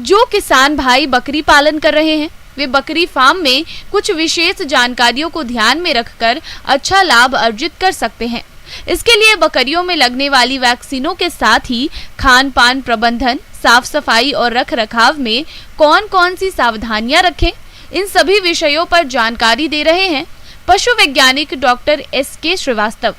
जो किसान भाई बकरी पालन कर रहे हैं वे बकरी फार्म में कुछ विशेष जानकारियों को ध्यान में रखकर अच्छा लाभ अर्जित कर सकते हैं। इसके लिए बकरियों में लगने वाली वैक्सीनों के साथ ही खान पान प्रबंधन, साफ सफाई और रख रखाव में कौन कौन सी सावधानियां रखें, इन सभी विषयों पर जानकारी दे रहे हैं पशु वैज्ञानिक डॉक्टर SK श्रीवास्तव।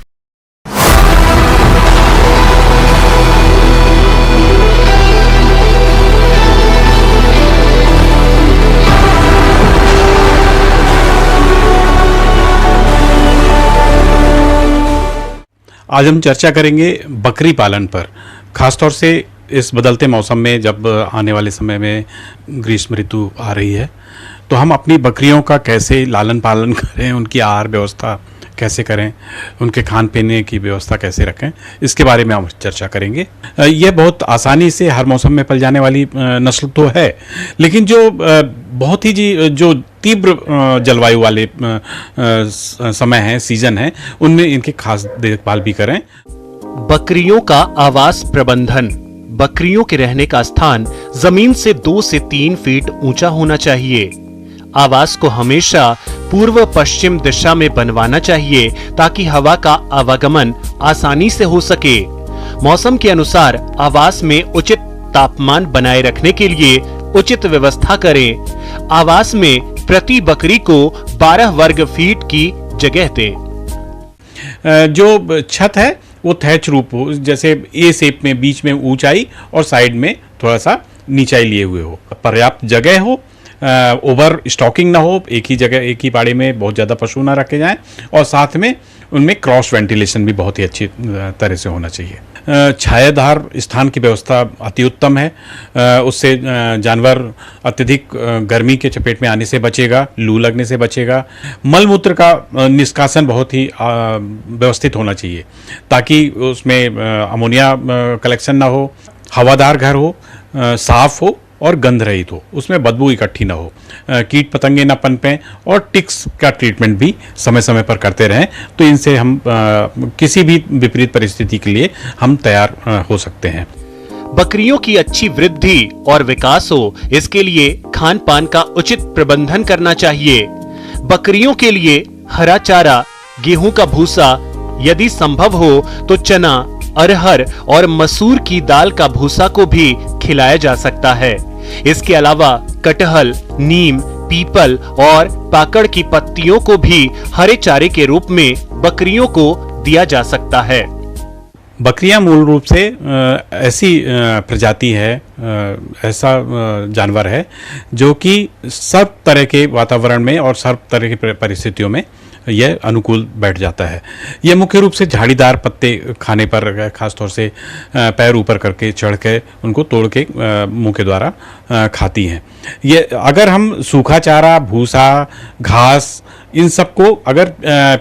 आज हम चर्चा करेंगे बकरी पालन पर, खासतौर से इस बदलते मौसम में जब आने वाले समय में ग्रीष्म ऋतु आ रही है तो हम अपनी बकरियों का कैसे लालन पालन करें, उनकी आहार व्यवस्था कैसे करें, उनके खान पीने की व्यवस्था कैसे रखें, इसके बारे में हम चर्चा करेंगे। यह बहुत आसानी से हर मौसम में पल जाने वाली नस्ल तो है, लेकिन जो बहुत ही जो तीव्र जलवायु वाले समय है, सीजन है, उनमें इनकी खास देखभाल भी करें। बकरियों का आवास प्रबंधन। बकरियों के रहने का स्थान जमीन से 2 से 3 फीट ऊंचा होना चाहिए। आवास को हमेशा पूर्व पश्चिम दिशा में बनवाना चाहिए ताकि हवा का आवागमन आसानी से हो सके। मौसम के अनुसार आवास में उचित तापमान बनाए रखने के लिए उचित व्यवस्था करें। आवास में प्रति बकरी को 12 वर्ग फीट की जगह दें। जो छत है वो थैच रूप हो, जैसे ए शेप में, बीच में ऊंचाई और साइड में थोड़ा सा नीचाई लिए हुए हो। पर्याप्त जगह हो, ओवर स्टॉकिंग ना हो, एक ही जगह एक ही बाड़े में बहुत ज़्यादा पशु ना रखे जाएं, और साथ में उनमें क्रॉस वेंटिलेशन भी बहुत ही अच्छी तरह से होना चाहिए। छायादार स्थान की व्यवस्था अति उत्तम है, उससे जानवर अत्यधिक गर्मी के चपेट में आने से बचेगा, लू लगने से बचेगा। मल मूत्र का निष्कासन बहुत ही व्यवस्थित होना चाहिए ताकि उसमें अमोनिया कलेक्शन ना हो, हवादार घर हो, साफ हो और गंध रहित हो, उसमें बदबू इकट्ठी ना हो, कीट पतंगे ना पनपें, और टिक्स का ट्रीटमेंट भी समय समय पर करते रहें, तो इनसे हम किसी भी विपरीत परिस्थिति के लिए हम तैयार हो सकते हैं। बकरियों की अच्छी वृद्धि और विकास हो, इसके लिए खान पान का उचित प्रबंधन करना चाहिए। बकरियों के लिए हरा चारा, गेहूं का भूसा, यदि संभव हो तो चना, अरहर और मसूर की दाल का भूसा को भी खिलाया जा सकता है। इसके अलावा कटहल, नीम, पीपल और पाकड़ की पत्तियों को भी हरे चारे के रूप में बकरियों को दिया जा सकता है। बकरियां मूल रूप से ऐसी प्रजाति है, ऐसा जानवर है जो कि सब तरह के वातावरण में और सब तरह की परिस्थितियों में यह अनुकूल बैठ जाता है। यह मुख्य रूप से झाड़ीदार पत्ते खाने पर, खासतौर से पैर ऊपर करके चढ़ के उनको तोड़ के मुंह के द्वारा खाती हैं। ये अगर हम सूखा चारा, भूसा, घास, इन सबको अगर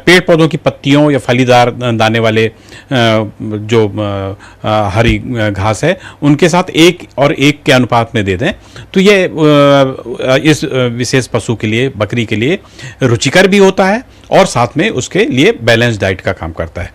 पेड़ पौधों की पत्तियों या फलीदार दाने वाले जो हरी घास है उनके साथ 1 और 1 के अनुपात में दे दें तो ये इस विशेष पशु के लिए, बकरी के लिए रुचिकर भी होता है और साथ में उसके लिए बैलेंस डाइट का काम करता है।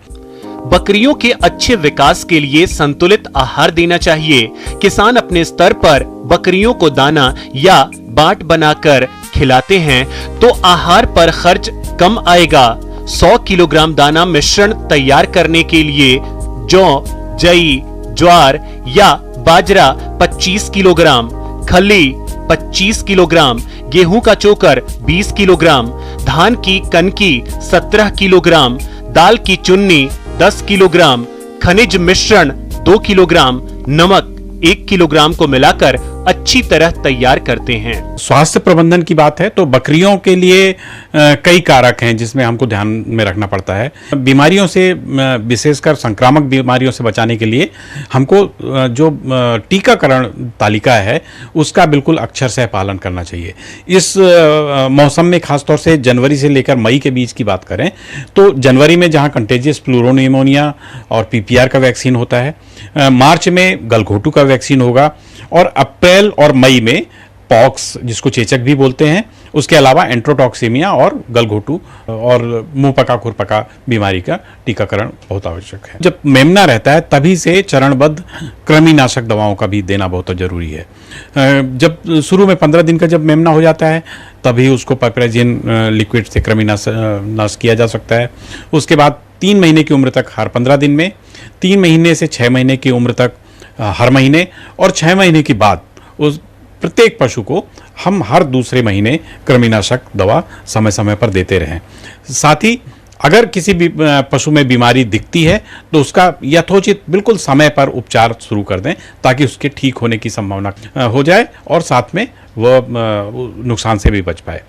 बकरियों के अच्छे विकास के लिए संतुलित आहार देना चाहिए। किसान अपने स्तर पर बकरियों को दाना या बाट बनाकर खिलाते हैं तो आहार पर खर्च कम आएगा। 100 किलोग्राम दाना मिश्रण तैयार करने के लिए जौ, जई, ज्वार या बाजरा 25 किलोग्राम, खली 25 किलोग्राम, गेहूं का चोकर 20 किलोग्राम, धान की कनकी 17 किलोग्राम, दाल की चुन्नी 10 किलोग्राम, खनिज मिश्रण 2 किलोग्राम, नमक 1 किलोग्राम को मिलाकर अच्छी तरह तैयार करते हैं। स्वास्थ्य प्रबंधन की बात है तो बकरियों के लिए कई कारक हैं जिसमें हमको ध्यान में रखना पड़ता है। बीमारियों से, विशेषकर संक्रामक बीमारियों से बचाने के लिए हमको जो टीकाकरण तालिका है उसका बिल्कुल अक्षर से पालन करना चाहिए। इस मौसम में खासतौर से जनवरी से लेकर मई के बीच की बात करें तो जनवरी में जहां कंटेजियस प्लूरोनिमोनिया और PPR का वैक्सीन होता है, मार्च में गलघोटू का वैक्सीन होगा और अप्रैल और मई में पॉक्स, जिसको चेचक भी बोलते हैं, उसके अलावा एंट्रोटॉक्सीमिया और गलघोटू और मुंह पका खुरपका बीमारी का टीकाकरण बहुत आवश्यक है। जब मेमना रहता है तभी से चरणबद्ध कृमिनाशक दवाओं का भी देना बहुत जरूरी है। जब शुरू में 15 दिन का जब मेमना हो जाता है तभी उसको पाइपराजिन लिक्विड से कृमिनाश किया जा सकता है। उसके बाद 3 महीने की उम्र तक हर 15 दिन में, 3 महीने से 6 महीने की उम्र तक हर महीने, और 6 महीने के बाद उस प्रत्येक पशु को हम हर दूसरे महीने कृमिनाशक दवा समय समय पर देते रहें। साथ ही अगर किसी भी पशु में बीमारी दिखती है तो उसका यथोचित बिल्कुल समय पर उपचार शुरू कर दें ताकि उसके ठीक होने की संभावना हो जाए और साथ में वह नुकसान से भी बच पाए।